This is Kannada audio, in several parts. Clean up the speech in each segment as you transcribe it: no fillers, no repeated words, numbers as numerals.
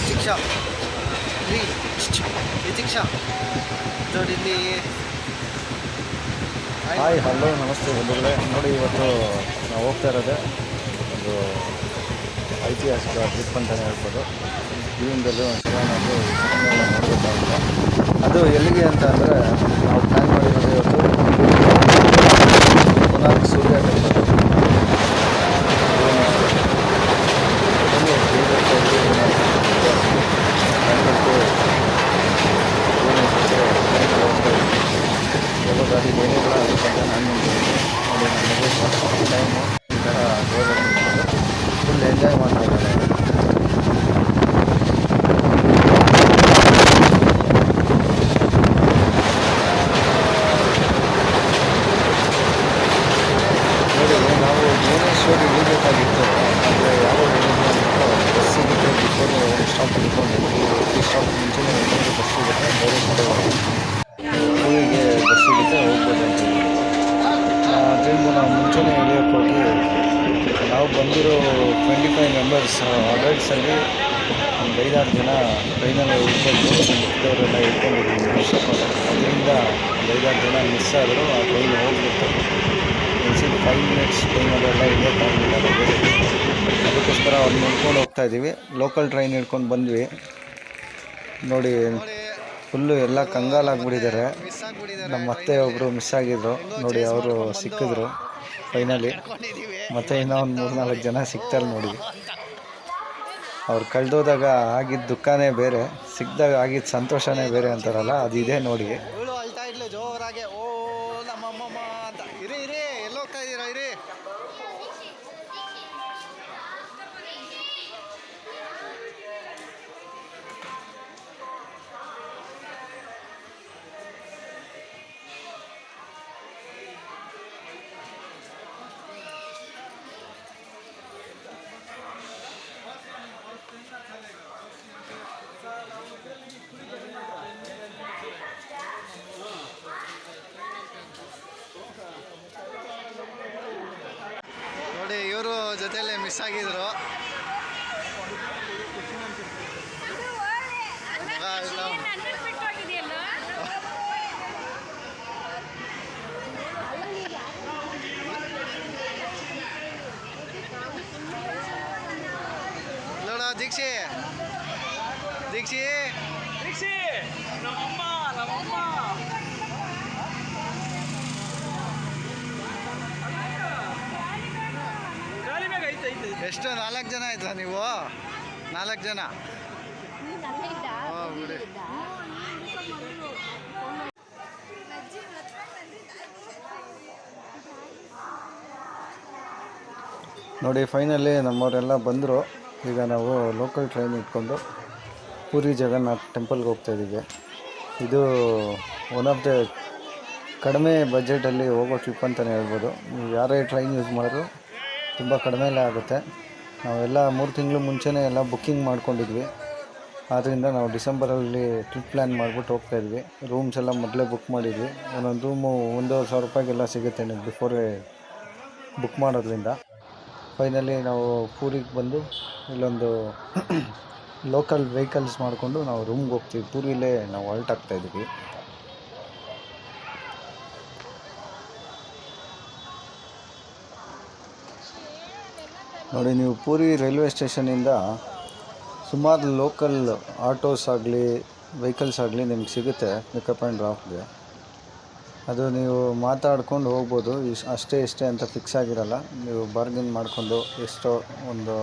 Diksha. Diksha. ನೋಡಿ ಇಲ್ಲಿ ಹಾಯ್ ಹಲೋ ನಮಸ್ತೆ ಬಂಧುಗಳೇ. ನೋಡಿ ಇವತ್ತು ನಾವು ಹೋಗ್ತಾ ಇರೋದೇ ಒಂದು ಐತಿಹಾಸಿಕ ಟ್ರಿಪ್ ಅಂತಲೇ ಹೇಳ್ಬೋದು. ಜೀವನದಲ್ಲಿ ಒಂದು ಸಲ ನಾವು ಇದನ್ನೆಲ್ಲ ನೋಡಬೇಕಾಗುತ್ತೆ. ಅದು ಎಲ್ಲಿಗೆ ಅಂತ ಅಂದರೆ ನಾವು ಪ್ಲ್ಯಾನ್ ಮಾಡಿರೋದು ಇವತ್ತು ಕೋನಾರ್ಕ್ ಸೂರ್ಯ ಟೆಂಪಲ್ ದಾರಿ ಬೇರೆ ಕೂಡ ಅದಕ್ಕಿಂತ ನಾನು ನೋಡಿ ನನಗೆ ಫಸ್ಟ್ ಟೈಮು ಈ ಥರ ಹೋಗೋದು ಫುಲ್ ಎಂಜಾಯ್ ಮಾಡ್ತಾ ಇದ್ದಾರೆ. ನೋಡಿ ನಾವು ಭುವನೇಶ್ವರ್ ಇಳಿಬೇಕಾಗಿತ್ತು. ಆದರೆ ಯಾವಾಗ ಹೇಳಿದ್ರು ಬಸ್ ಸಿಗುತ್ತೆ ಬಿಫೋರ್ ಒಂದು ಸ್ಟಾಪ್ ಹಿಡ್ಕೊಂಡು ಈ ಸ್ಟಾಪ್ ಮುಂಚೆನೇ ಬಸ್ ಸಿಗುತ್ತೆ ಡೈರೆಕ್ಟ್ ಊರಿಗೆ ಬಸ್ ಸಿಗುತ್ತೆ ಹೋಗ್ಬೋದು ಅಂತ. ಅದರಿಂದ ನಾವು ಮುಂಚೆನೇ ಇಳಿಯೋಕ್ಕೆ ಹೋಗಿ ನಾವು ಬಂದಿರೋ 25 ಮೆಂಬರ್ಸ್ ಅಡಲ್ಟ್ಸಲ್ಲಿ ಒಂದು 5-6 ಜನ ಟ್ರೈನಲ್ಲಿ ಉಳ್ಕೊಂಡು ಮಿಕ್ಕಿದವರೆಲ್ಲ ಇಟ್ಕೊಂಡಿದ್ದೀವಿ. ಅದರಿಂದ ಒಂದು 5-6 ಜನ ಮಿಸ್ ಆದರೂ ಆ ಟ್ರೈನ್ ಹೋಗ್ಬಿಟ್ಟು ಎನ್ಸಿಲ್ 5 ಮಿನಿಟ್ಸ್ ಟ್ರೈನಲ್ಲೆಲ್ಲ ಇಳಿಯೋಕ್ಕಾಗಲಿಲ್ಲ ನಮಗೆ. ಅದಕ್ಕೋಸ್ಕರ ಅವ್ರು ನಿಂತ್ಕೊಂಡು ಹೋಗ್ತಾ ಇದ್ದೀವಿ. ಲೋಕಲ್ ಟ್ರೈನ್ ಹಿಡ್ಕೊಂಡು ಬಂದ್ವಿ. ನೋಡಿ ಫುಲ್ಲು ಎಲ್ಲ ಕಂಗಾಲಾಗ್ಬಿಟ್ಟಿದ್ದಾರೆ. ನಮ್ಮ ಅತ್ತೆ ಒಬ್ಬರು ಮಿಸ್ ಆಗಿದ್ರು ನೋಡಿ, ಅವರು ಸಿಕ್ಕಿದ್ರು ಫೈನಲಿ. ಮತ್ತು ಇನ್ನೂ ಒಂದು 3-4 ಜನ ಸಿಗ್ತಾರೆ ನೋಡಿ. ಅವ್ರು ಕಳೆದೋದಾಗ ಆಗಿದ್ದ ದುಃಖನೇ ಬೇರೆ, ಸಿಕ್ಕಿದಾಗ ಆಗಿದ್ದ ಸಂತೋಷನೇ ಬೇರೆ ಅಂತಾರಲ್ಲ, ಅದಿದೆ ನೋಡಿ. ಅಳ್ತಾ ಇದ್ಲು ಜೋರಾಗೆ, ಓ ನಮ್ಮಮ್ಮ ಅಂತ. ಇರಿ ಎಲ್ಲಿ ಹೋಗ್ತಾ ಇದ್ದೀರಾ ಇರಿ. ನೋಡಿ ಇವರು ಜೊತೆಯಲ್ಲೇ ಮಿಸ್ ಆಗಿದ್ರು. ನೋಡ ದೀಕ್ಷಿ ನಮ್ಮಮ್ಮ ಎಷ್ಟು 4 ಜನ ಆಯ್ತಾ ನೀವು? 4 ಜನ ಬಿಡಿ. ನೋಡಿ ಫೈನಲಿ ನಮ್ಮವರೆಲ್ಲ ಬಂದರು. ಈಗ ನಾವು ಲೋಕಲ್ ಟ್ರೈನ್ ಇಟ್ಕೊಂಡು ಪೂರಿ ಜಗನ್ನಾಥ್ ಟೆಂಪಲ್ಗೆ ಹೋಗ್ತಾಯಿದ್ದೀವಿ. ಇದು ಒನ್ ಆಫ್ ದ ಕಡಿಮೆ ಬಜೆಟಲ್ಲಿ ಹೋಗೋ ಟ್ರಿಪ್ ಅಂತಲೇ ಹೇಳ್ಬೋದು. ನೀವು ಯಾರೇ ಟ್ರೈನ್ ಯೂಸ್ ಮಾಡಿದ್ರು ತುಂಬ ಕಡಿಮೆಯಲ್ಲೇ ಆಗುತ್ತೆ. ನಾವೆಲ್ಲ 3 ತಿಂಗಳು ಮುಂಚೆನೇ ಎಲ್ಲ ಬುಕ್ಕಿಂಗ್ ಮಾಡ್ಕೊಂಡಿದ್ವಿ. ಆದ್ದರಿಂದ ನಾವು ಡಿಸೆಂಬರಲ್ಲಿ ಟ್ರಿಪ್ ಪ್ಲ್ಯಾನ್ ಮಾಡಿಬಿಟ್ಟು ಹೋಗ್ತಾಯಿದ್ವಿ. ರೂಮ್ಸ್ ಎಲ್ಲ ಮೊದಲೇ ಬುಕ್ ಮಾಡಿದ್ವಿ. ಒಂದೊಂದು ರೂಮು 1,500 ರೂಪಾಯಿಗೆಲ್ಲ ಸಿಗುತ್ತೆ ನೀವು ಬಿಫೋರೇ ಬುಕ್ ಮಾಡೋದ್ರಿಂದ. ಫೈನಲಿ ನಾವು ಪೂರಿಗೆ ಬಂದು ಇಲ್ಲೊಂದು ಲೋಕಲ್ ವೆಹಿಕಲ್ಸ್ ಮಾಡಿಕೊಂಡು ನಾವು ರೂಮ್ಗೆ ಹೋಗ್ತೀವಿ. ಪೂರಿಲೇ ನಾವು ಹಾಲ್ಟ್ ಆಗ್ತಾಯಿದ್ವಿ. ನೋಡಿ ನೀವು ಪೂರಿ ರೈಲ್ವೆ ಸ್ಟೇಷನಿಂದ ಸುಮಾರು ಲೋಕಲ್ ಆಟೋಸ್ ಆಗಲಿ ವೆಹಿಕಲ್ಸ್ ಆಗಲಿ ನಿಮ್ಗೆ ಸಿಗುತ್ತೆ ಪಿಕಪ್ ಆ್ಯಂಡ್ ಡ್ರಾಪ್ಗೆ. ಅದು ನೀವು ಮಾತಾಡ್ಕೊಂಡು ಹೋಗ್ಬೋದು. ಅಷ್ಟೇ ಇಷ್ಟೇ ಅಂತ ಫಿಕ್ಸ್ ಆಗಿರಲ್ಲ. ನೀವು ಬಾರ್ಗೇನ್ ಮಾಡಿಕೊಂಡು ಎಷ್ಟೋ ಒಂದು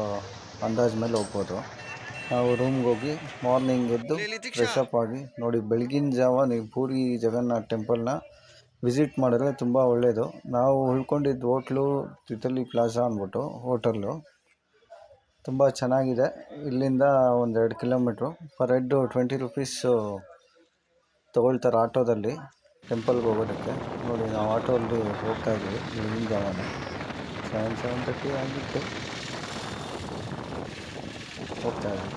ಅಂದಾಜು ಮೇಲೆ ಹೋಗ್ಬೋದು. ನಾವು ರೂಮ್ಗೆ ಹೋಗಿ ಮಾರ್ನಿಂಗ್ ಎದ್ದು ಫ್ರೆಶಪ್ ಆಗಿ ನೋಡಿ ಬೆಳಗಿನ ಜಾವ ನೀವು ಪೂರಿ ಜಗನ್ನಾಥ್ ಟೆಂಪಲ್ನ ವಿಸಿಟ್ ಮಾಡಿದ್ರೆ ತುಂಬ ಒಳ್ಳೆಯದು. ನಾವು ಉಳ್ಕೊಂಡಿದ್ದು ಹೋಟ್ಲು ತಿಥಲಿ ಪ್ಲಾಜಾ ಅಂದ್ಬಿಟ್ಟು ಹೋಟೆಲ್ಲು ತುಂಬ ಚೆನ್ನಾಗಿದೆ. ಇಲ್ಲಿಂದ 1-2 ಕಿಲೋಮೀಟ್ರು. ಪರ್ ಹೆಡ್ಡು 20 ರೂಪೀಸು ತೊಗೊಳ್ತಾರೆ ಆಟೋದಲ್ಲಿ ಟೆಂಪಲ್ಗೆ ಹೋಗೋದಕ್ಕೆ. ನೋಡಿ ನಾವು ಆಟೋಲ್ಲಿ ಹೋಗ್ತಾಯಿದ್ದೀವಿ. ಬೆಳಗಿನ ಜಾವನೇ 7:30 ಆಗಿತ್ತು ಹೋಗ್ತಾಯಿದ್ದೀವಿ.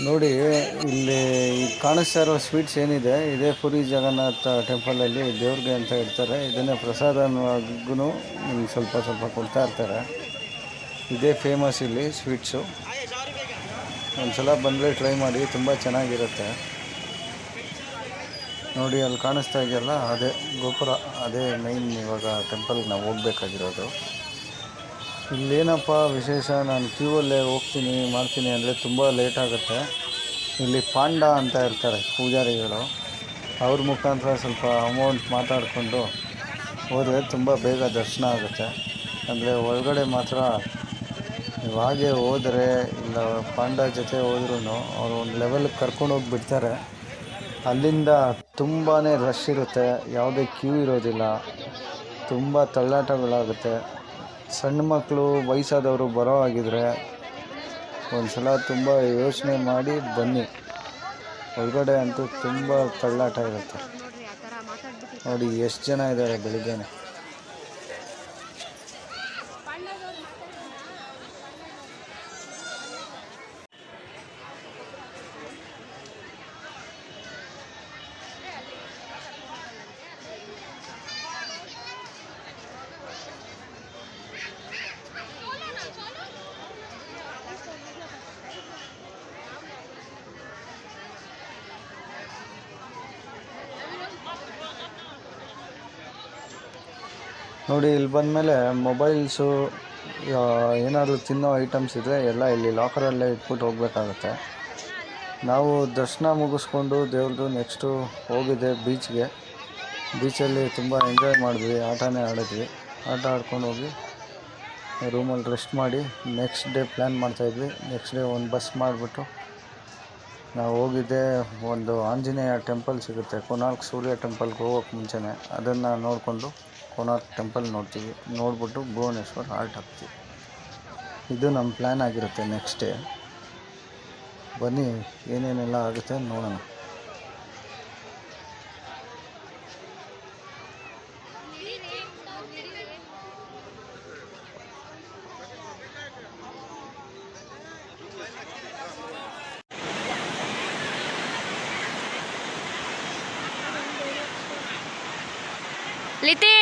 ನೋಡಿ ಇಲ್ಲಿ ಈ ಕಾಣಿಸ್ತಾ ಇರೋ ಸ್ವೀಟ್ಸ್ ಏನಿದೆ ಇದೇ ಪುರಿ ಜಗನ್ನಾಥ ಟೆಂಪಲಲ್ಲಿ ದೇವ್ರಿಗೆ ಅಂತ ಇಡ್ತಾರೆ. ಇದನ್ನೇ ಪ್ರಸಾದನವಾಗೂ ಸ್ವಲ್ಪ ಸ್ವಲ್ಪ ಕೊಡ್ತಾ ಇರ್ತಾರೆ. ಇದೇ ಫೇಮಸ್ ಇಲ್ಲಿ ಸ್ವೀಟ್ಸು. ಒಂದ್ಸಲ ಬಂದರೆ ಟ್ರೈ ಮಾಡಿ, ತುಂಬ ಚೆನ್ನಾಗಿರುತ್ತೆ. ನೋಡಿ ಅಲ್ಲಿ ಕಾಣಿಸ್ತಾ ಇದೆಯಲ್ಲ ಅದೇ ಗೋಪುರ, ಅದೇ ಮೈನ್ ಇವಾಗ ಟೆಂಪಲ್ಗೆ ನಾವು ಹೋಗ್ಬೇಕಾಗಿರೋದು. ಇಲ್ಲೇನಪ್ಪ ವಿಶೇಷ, ನಾನು ಕ್ಯೂವಲ್ಲೇ ಹೋಗ್ತೀನಿ ಮಾಡ್ತೀನಿ ಅಂದರೆ ತುಂಬ ಲೇಟ್ ಆಗುತ್ತೆ. ಇಲ್ಲಿ ಪಾಂಡ ಅಂತ ಇರ್ತಾರೆ ಪೂಜಾರಿಗಳು, ಅವ್ರ ಮುಖಾಂತರ ಸ್ವಲ್ಪ ಅಮೌಂಟ್ ಮಾತಾಡಿಕೊಂಡು ಹೋದರೆ ತುಂಬ ಬೇಗ ದರ್ಶನ ಆಗುತ್ತೆ. ಅಂದರೆ ಒಳಗಡೆ ಮಾತ್ರ ನೀವು ಹಾಗೆ ಹೋದರೆ ಇಲ್ಲ ಪಾಂಡ ಜೊತೆ ಹೋದ್ರೂ ಅವರು ಒಂದು ಲೆವೆಲ್ಗೆ ಕರ್ಕೊಂಡೋಗಿ ಬಿಡ್ತಾರೆ. ಅಲ್ಲಿಂದ ತುಂಬಾ ರಶ್ ಇರುತ್ತೆ, ಯಾವುದೇ ಕ್ಯೂ ಇರೋದಿಲ್ಲ, ತುಂಬ ತಳ್ಳಾಟಗಳಾಗುತ್ತೆ. ಸಣ್ಣ ಮಕ್ಕಳು ವಯಸ್ಸಾದವರು ಬರೋ ಆಗಿದ್ರೆ ಒಂದು ಸಲ ತುಂಬ ಯೋಚನೆ ಮಾಡಿ ಬನ್ನಿ. ಒಳಗಡೆ ಅಂತೂ ತುಂಬ ತಳ್ಳಾಟ ಇರುತ್ತೆ. ನೋಡಿ ಎಷ್ಟು ಜನ ಇದ್ದಾರೆ ಬೆಳಿಗ್ಗೆನೆ. ನೋಡಿ ಇಲ್ಲಿ ಬಂದಮೇಲೆ ಮೊಬೈಲ್ಸು ಏನಾದರೂ ತಿನ್ನೋ ಐಟಮ್ಸ್ ಇದ್ದರೆ ಎಲ್ಲ ಇಲ್ಲಿ ಲಾಕರಲ್ಲೇ ಇಟ್ಬಿಟ್ಟು ಹೋಗಬೇಕಾಗತ್ತೆ. ನಾವು ದರ್ಶನ ಮುಗಿಸ್ಕೊಂಡು ದೇವ್ರದ್ದು ನೆಕ್ಸ್ಟು ಹೋಗಿದ್ದೆ ಬೀಚ್ಗೆ. ಬೀಚಲ್ಲಿ ತುಂಬ ಎಂಜಾಯ್ ಮಾಡಿದ್ವಿ, ಆಟನೇ ಆಡಿದ್ವಿ. ಆಟ ಆಡ್ಕೊಂಡು ಹೋಗಿ ರೂಮಲ್ಲಿ ರೆಸ್ಟ್ ಮಾಡಿ ನೆಕ್ಸ್ಟ್ ಡೇ ಪ್ಲ್ಯಾನ್ ಮಾಡ್ತಾಯಿದ್ವಿ. ನೆಕ್ಸ್ಟ್ ಡೇ ಒಂದು ಬಸ್ ಮಾಡಿಬಿಟ್ಟು ನಾವು ಹೋಗಿದ್ದೆ. ಒಂದು ಆಂಜನೇಯ ಟೆಂಪಲ್ ಸಿಗುತ್ತೆ ಕೋನಾರ್ಕ್ ಸೂರ್ಯ ಟೆಂಪಲ್ಗೆ ಹೋಗೋಕ್ಕೆ ಮುಂಚೆನೇ, ಅದನ್ನು ನೋಡಿಕೊಂಡು ಕೋನಾರ್ಕ್ ಟೆಂಪಲ್ ನೋಡ್ತೀವಿ. ನೋಡಿಬಿಟ್ಟು ಭುವನೇಶ್ವರ್ ಹಾಲ್ಟ್ ಹಾಕ್ತೀವಿ. ಇದು ನಮ್ಮ ಪ್ಲ್ಯಾನ್ ಆಗಿರುತ್ತೆ ನೆಕ್ಸ್ಟ್ ಡೇ. ಬನ್ನಿ ಏನೇನೆಲ್ಲ ಆಗುತ್ತೆ ನೋಡೋಣ. ಲಿತಿ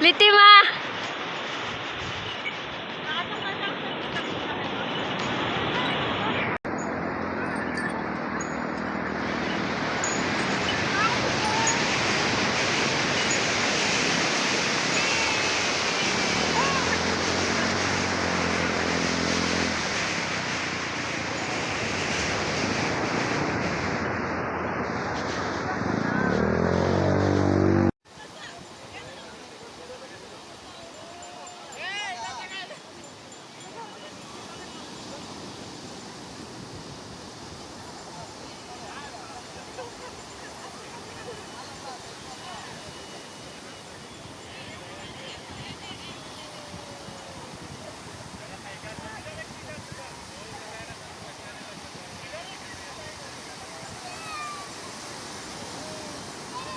ಲಿತಿಮಾ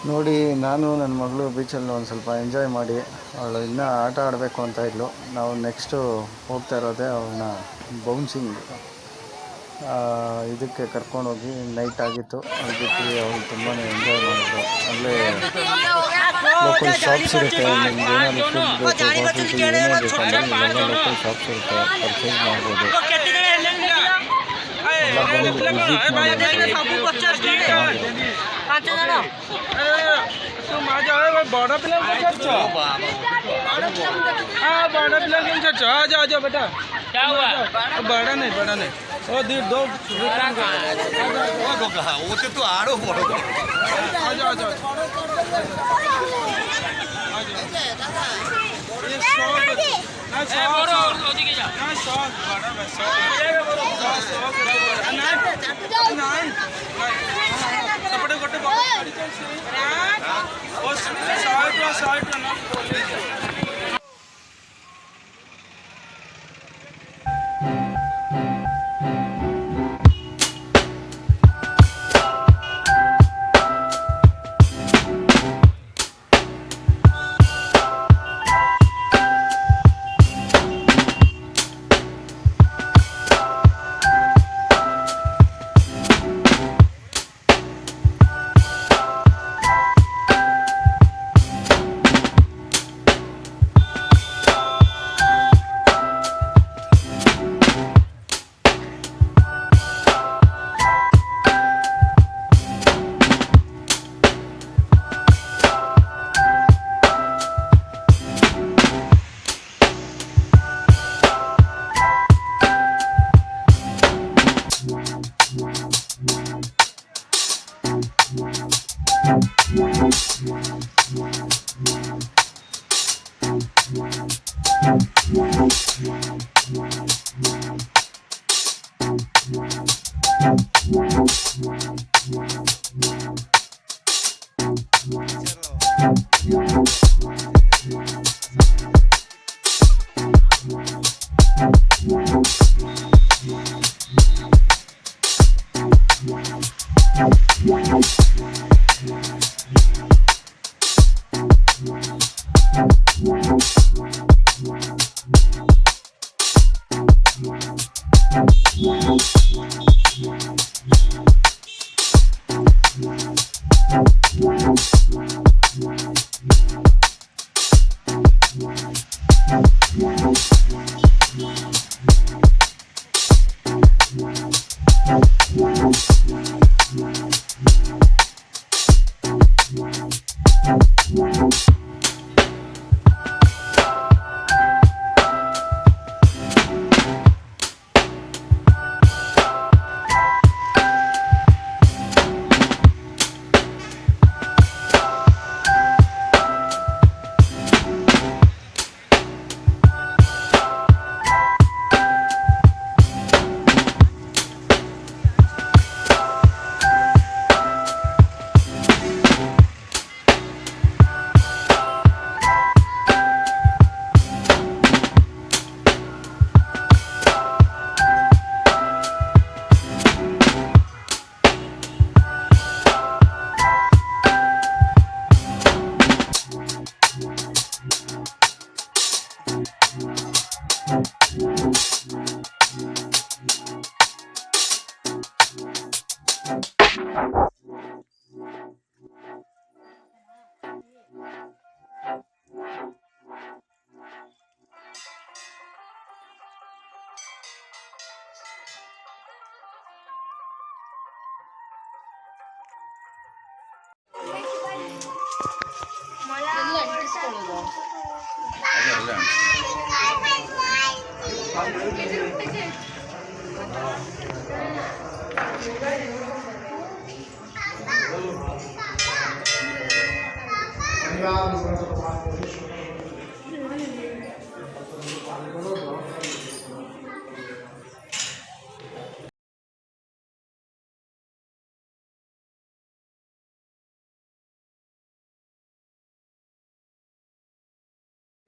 ನೋಡಿ ನಾನು ನನ್ನ ಮಗಳು ಬೀಚಲ್ಲಿ ಒಂದು ಸ್ವಲ್ಪ ಎಂಜಾಯ್ ಮಾಡಿ, ಅವಳು ಇನ್ನೂ ಆಟ ಆಡಬೇಕು ಅಂತ ಇದ್ಲು. ನಾವು ನೆಕ್ಸ್ಟು ಹೋಗ್ತಾ ಇರೋದೇ ಅವಳನ್ನ ಬೌನ್ಸಿಂಗ್ ಇದಕ್ಕೆ ಕರ್ಕೊಂಡೋಗಿ ನೈಟ್ ಆಗಿತ್ತು. ಅದಕ್ಕೆ ಅವಳು ತುಂಬಾ ಎಂಜಾಯ್ ಮಾಡಿದ್ರು. ಅಲ್ಲೇ ಲೋಕಲ್ ಶಾಪ್ಸ್ ಇರುತ್ತೆ, ನಿಮ್ಗೆ ಏನಾದರೂ ಫುಡ್ ಬೇಕು, ಕಾಫಿ ಟೀ ಏನೇ ಬೇಕು ಅಂದರೆ ಇಲ್ಲೆಲ್ಲ ಲೋಕಲ್ ಶಾಪ್ಸ್ ಇರುತ್ತೆ, ಪರ್ಚೇಸ್ ಮಾಡ್ಬೋದು. ಎಲ್ಲ ಬಂದು ವಿಸಿಟ್ ಮಾಡಿ. तुम आ जाओ बड़ा प्लान को चर्चा हाँ बड़ा प्लान को चर्चा आ जाओ बेटा। क्या हुआ? बड़ा नहीं ओ दो वो तो आड़ो आ जाओ ये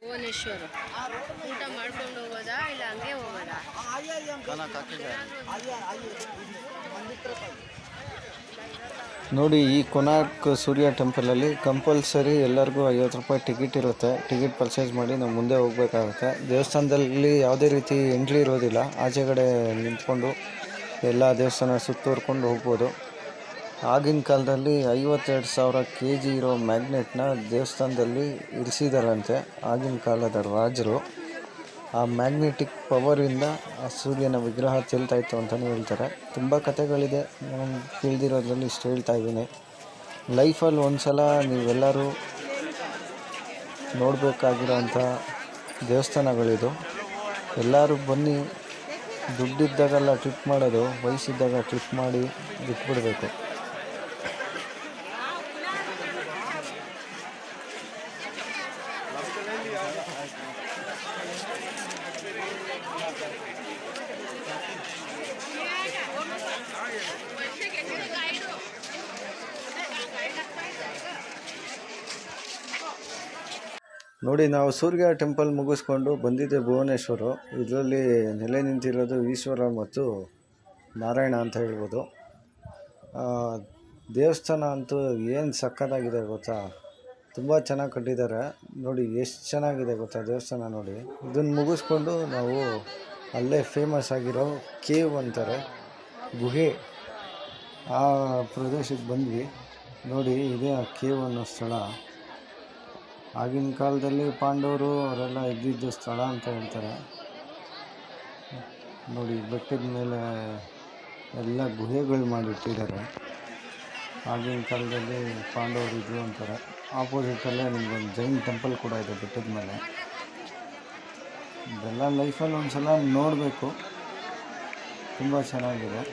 ಭುವನೇಶ್ವರ ಊಟ ಮಾಡ್ಕೊಂಡು ಹೋಗೋದಾ ಇಲ್ಲ ಹಂಗೆ ಹೋಗೋದಾ? ನೋಡಿ, ಈ ಕೊನಾರ್ಕ್ ಸೂರ್ಯ ಟೆಂಪಲಲ್ಲಿ ಕಂಪಲ್ಸರಿ ಎಲ್ಲರಿಗೂ 50 ರೂಪಾಯಿ ಟಿಕೆಟ್ ಇರುತ್ತೆ. ಟಿಕೆಟ್ ಪರ್ಚೇಸ್ ಮಾಡಿ ನಾವು ಮುಂದೆ ಹೋಗಬೇಕಾಗುತ್ತೆ. ದೇವಸ್ಥಾನದಲ್ಲಿ ಯಾವುದೇ ರೀತಿ ಎಂಟ್ರಿ ಇರೋದಿಲ್ಲ. ಆಚೆಗಡೆ ನಿಂತ್ಕೊಂಡು ಎಲ್ಲ ದೇವಸ್ಥಾನ ಸುತ್ತುವರ್ಕೊಂಡು ಹೋಗ್ಬೋದು. ಆಗಿನ ಕಾಲದಲ್ಲಿ 52,000 kg ಇರೋ ಮ್ಯಾಗ್ನೆಟ್ನ ದೇವಸ್ಥಾನದಲ್ಲಿ ಇರಿಸಿದಾರಂತೆ ಆಗಿನ ಕಾಲದ ರಾಜರು. ಆ ಮ್ಯಾಗ್ನೆಟಿಕ್ ಪವರಿಂದ ಆ ಸೂರ್ಯನ ವಿಗ್ರಹ ತೇಲ್ತಾಯಿತ್ತು ಅಂತಲೇ ಹೇಳ್ತಾರೆ. ತುಂಬ ಕಥೆಗಳಿದೆ, ನಾನು ತಿಳಿದಿರೋದ್ರಲ್ಲಿ ಇಷ್ಟು ಹೇಳ್ತಾ ಇದ್ದೀನಿ. ಲೈಫಲ್ಲಿ ಒಂದ್ಸಲ ನೀವೆಲ್ಲರೂ ನೋಡಬೇಕಾಗಿರೋಂಥ ದೇವಸ್ಥಾನಗಳಿದು. ಎಲ್ಲರೂ ಬನ್ನಿ. ದುಡ್ಡಿದ್ದಾಗೆಲ್ಲ ಟ್ರಿಪ್ ಮಾಡೋದು, ವಯಸ್ಸಿದ್ದಾಗ ಟ್ರಿಪ್ ಮಾಡಿ ಬಿಟ್ಬಿಡಬೇಕು. ನೋಡಿ, ನಾವು ಸೂರ್ಯ ಟೆಂಪಲ್ ಮುಗಿಸ್ಕೊಂಡು ಬಂದಿದ್ದೆ ಭುವನೇಶ್ವರ. ಇದರಲ್ಲಿ ನೆಲೆ ನಿಂತಿರೋದು ಈಶ್ವರ ಮತ್ತು ನಾರಾಯಣ ಅಂತ ಹೇಳ್ಬೋದು. ದೇವಸ್ಥಾನ ಅಂತೂ ಏನು ಸಕ್ಕತ್ತಾಗಿದೆ ಗೊತ್ತಾ, ತುಂಬ ಚೆನ್ನಾಗಿ ಕಟ್ಟಿದ್ದಾರೆ. ನೋಡಿ ಎಷ್ಟು ಚೆನ್ನಾಗಿದೆ ಗೊತ್ತಾ ದೇವಸ್ಥಾನ. ನೋಡಿ, ಇದನ್ನು ಮುಗಿಸ್ಕೊಂಡು ನಾವು ಅಲ್ಲೇ ಫೇಮಸ್ ಆಗಿರೋ ಕೇವ್ ಅಂತಾರೆ, ಗುಹೆ, ಆ ಪ್ರದೇಶಕ್ಕೆ ಬಂದ್ವಿ. ನೋಡಿ, ಇದೇ ಆ ಕೇವ್ ಅನ್ನೋ ಸ್ಥಳ. ಆಗಿನ ಕಾಲದಲ್ಲಿ ಪಾಂಡವರು ಅವರೆಲ್ಲ ಇದ್ದಿದ್ದು ಸ್ಥಳ ಅಂತ ಹೇಳ್ತಾರೆ. ನೋಡಿ, ಬೆಟ್ಟದ ಮೇಲೆ ಎಲ್ಲ ಗುಹೆಗಳು ಮಾಡಿಟ್ಟಿದ್ದಾರೆ. ಆಗಿನ ಕಾಲದಲ್ಲಿ ಪಾಂಡವರು ಇದ್ದರು ಅಂತಾರೆ. ಆಪೋಸಿಟಲ್ಲೇ ನಿಮಗೊಂದು ಜೈನ್ ಟೆಂಪಲ್ ಕೂಡ ಇದೆ ಬೆಟ್ಟದ ಮೇಲೆ. ಇದೆಲ್ಲ ಲೈಫಲ್ಲಿ ಒಂದು ಸಲ ನೋಡಬೇಕು, ತುಂಬ ಚೆನ್ನಾಗಿದೆ.